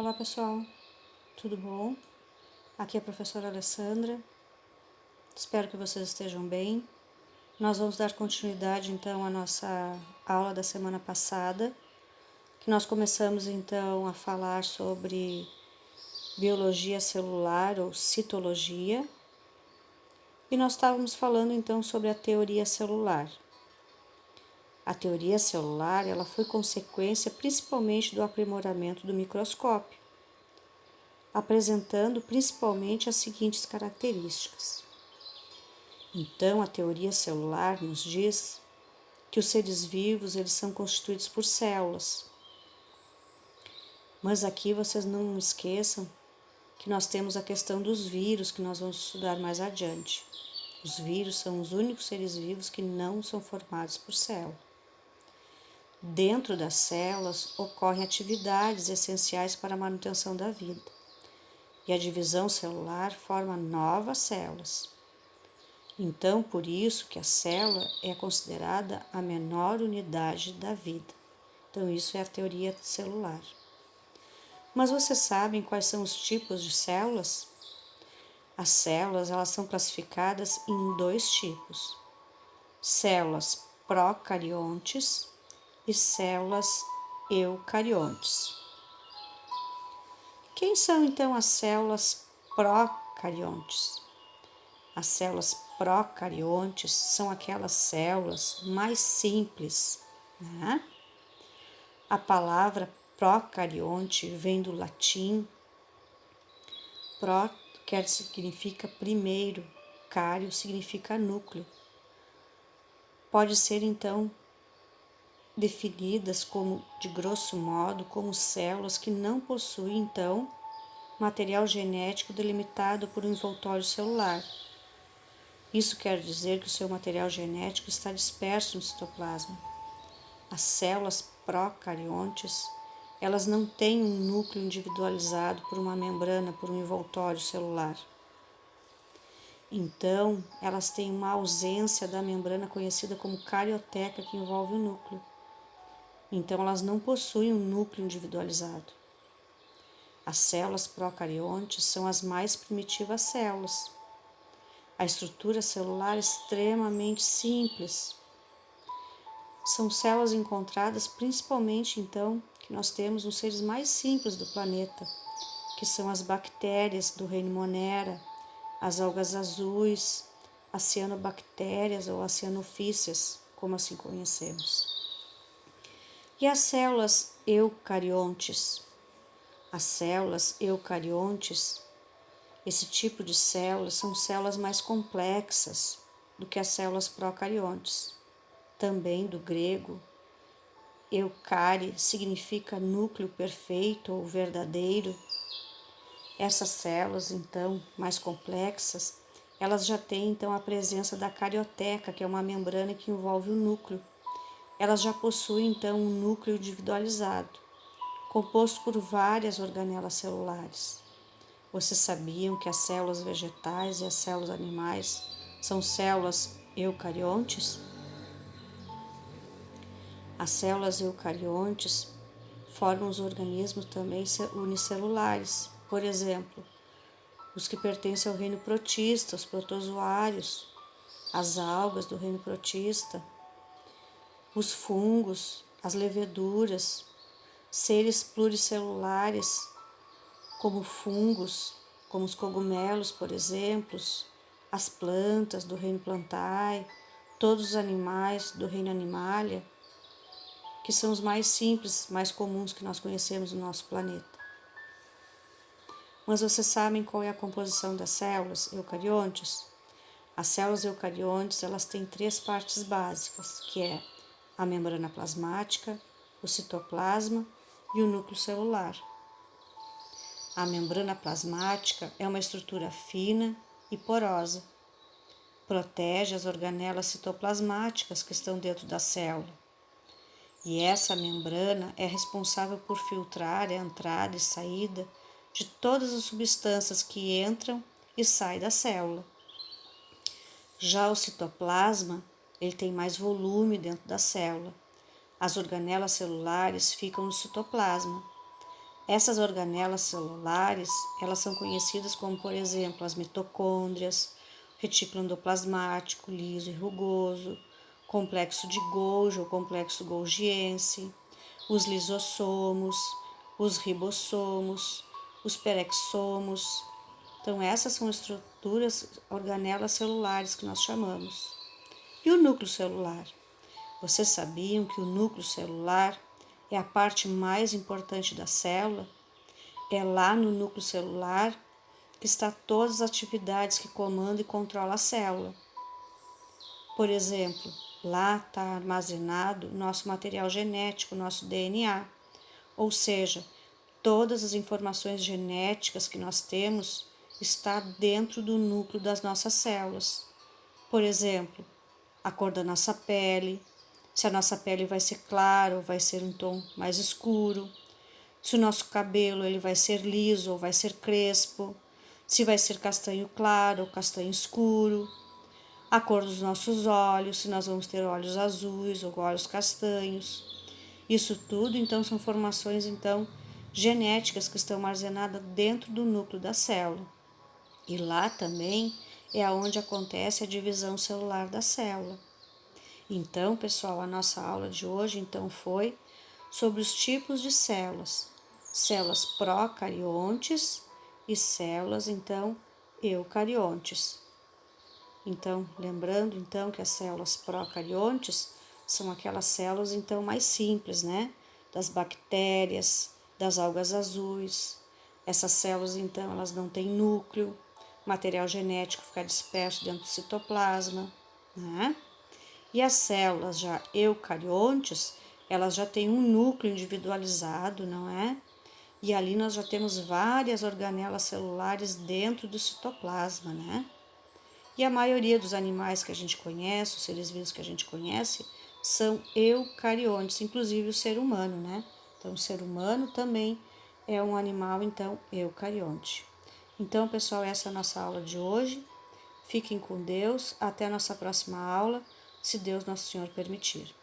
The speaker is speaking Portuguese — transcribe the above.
Olá pessoal, tudo bom? Aqui é a professora Alessandra, espero que vocês estejam bem. Nós vamos dar continuidade então à nossa aula da semana passada, que nós começamos então a falar sobre biologia celular ou citologia, e nós estávamos falando então sobre a teoria celular. A teoria celular ela foi consequência principalmente do aprimoramento do microscópio, apresentando principalmente as seguintes características. Então, a teoria celular nos diz que os seres vivos eles são constituídos por células. Mas aqui vocês não esqueçam que nós temos a questão dos vírus que nós vamos estudar mais adiante. Os vírus são os únicos seres vivos que não são formados por célula. Dentro das células ocorrem atividades essenciais para a manutenção da vida. E a divisão celular forma novas células. Então, por isso que a célula é considerada a menor unidade da vida. Então, isso é a teoria celular. Mas vocês sabem quais são os tipos de células? As células elas são classificadas em dois tipos: células procariontes e células eucariontes. Quem são então as células procariontes? As células procariontes são aquelas células mais simples, né? A palavra procarionte vem do latim. Pro significa primeiro, cário significa núcleo. Pode ser então definidas como, de grosso modo, como células que não possuem então material genético delimitado por um envoltório celular. Isso quer dizer que o seu material genético está disperso no citoplasma. As células procariontes, elas não têm um núcleo individualizado por uma membrana, por um envoltório celular. Então, elas têm uma ausência da membrana conhecida como carioteca que envolve o núcleo. Então, elas não possuem um núcleo individualizado. As células procariontes são as mais primitivas células. A estrutura celular é extremamente simples. São células encontradas principalmente, então, que nós temos nos seres mais simples do planeta, que são as bactérias do reino Monera, as algas azuis, as cianobactérias ou as cianofícias, como assim conhecemos. E as células eucariontes? As células eucariontes, esse tipo de células são células mais complexas do que as células procariontes. Também do grego, eucare significa núcleo perfeito ou verdadeiro. Essas células, então, mais complexas, elas já têm então a presença da carioteca, que é uma membrana que envolve o núcleo. Elas já possuem então um núcleo individualizado, composto por várias organelas celulares. Vocês sabiam que as células vegetais e as células animais são células eucariontes? As células eucariontes formam os organismos também unicelulares, por exemplo, os que pertencem ao reino protista, os protozoários, as algas do reino protista, os fungos, as leveduras, seres pluricelulares, como fungos, como os cogumelos, por exemplo, as plantas do reino Plantae, todos os animais do reino Animalia, que são os mais simples, mais comuns que nós conhecemos no nosso planeta. Mas vocês sabem qual é a composição das células eucariontes? As células eucariontes elas têm três partes básicas, que é a membrana plasmática, o citoplasma e o núcleo celular. A membrana plasmática é uma estrutura fina e porosa. Protege as organelas citoplasmáticas que estão dentro da célula. E essa membrana é responsável por filtrar a entrada e saída de todas as substâncias que entram e saem da célula. Já o citoplasma, ele tem mais volume dentro da célula. As organelas celulares ficam no citoplasma. Essas organelas celulares, elas são conhecidas como, por exemplo, as mitocôndrias, retículo endoplasmático liso e rugoso, complexo de Golgi ou complexo golgiense, os lisossomos, os ribossomos, os peroxomos. Então, essas são estruturas, organelas celulares que nós chamamos. E o núcleo celular? Vocês sabiam que o núcleo celular é a parte mais importante da célula? É lá no núcleo celular que está todas as atividades que comandam e controlam a célula. Por exemplo, lá está armazenado nosso material genético, nosso DNA, ou seja, todas as informações genéticas que nós temos está dentro do núcleo das nossas células. Por exemplo, a cor da nossa pele, se a nossa pele vai ser clara ou vai ser um tom mais escuro, se o nosso cabelo ele vai ser liso ou vai ser crespo, se vai ser castanho claro ou castanho escuro, a cor dos nossos olhos, se nós vamos ter olhos azuis ou olhos castanhos. Isso tudo, então, são informações genéticas que estão armazenadas dentro do núcleo da célula. E lá também é onde acontece a divisão celular da célula. Então, pessoal, a nossa aula de hoje foi sobre os tipos de células. Células procariontes e células, eucariontes. Então, lembrando, que as células procariontes são aquelas células, mais simples, né? Das bactérias, das algas azuis. Essas células, elas não têm núcleo, material genético fica disperso dentro do citoplasma, né? E as células já eucariontes, elas já têm um núcleo individualizado, não é? E ali nós já temos várias organelas celulares dentro do citoplasma, né? E a maioria dos animais que a gente conhece, os seres vivos que a gente conhece, são eucariontes, inclusive o ser humano, né? Então, o ser humano também é um animal, eucarionte. Então, pessoal, essa é a nossa aula de hoje. Fiquem com Deus. Até a nossa próxima aula, se Deus Nosso Senhor permitir.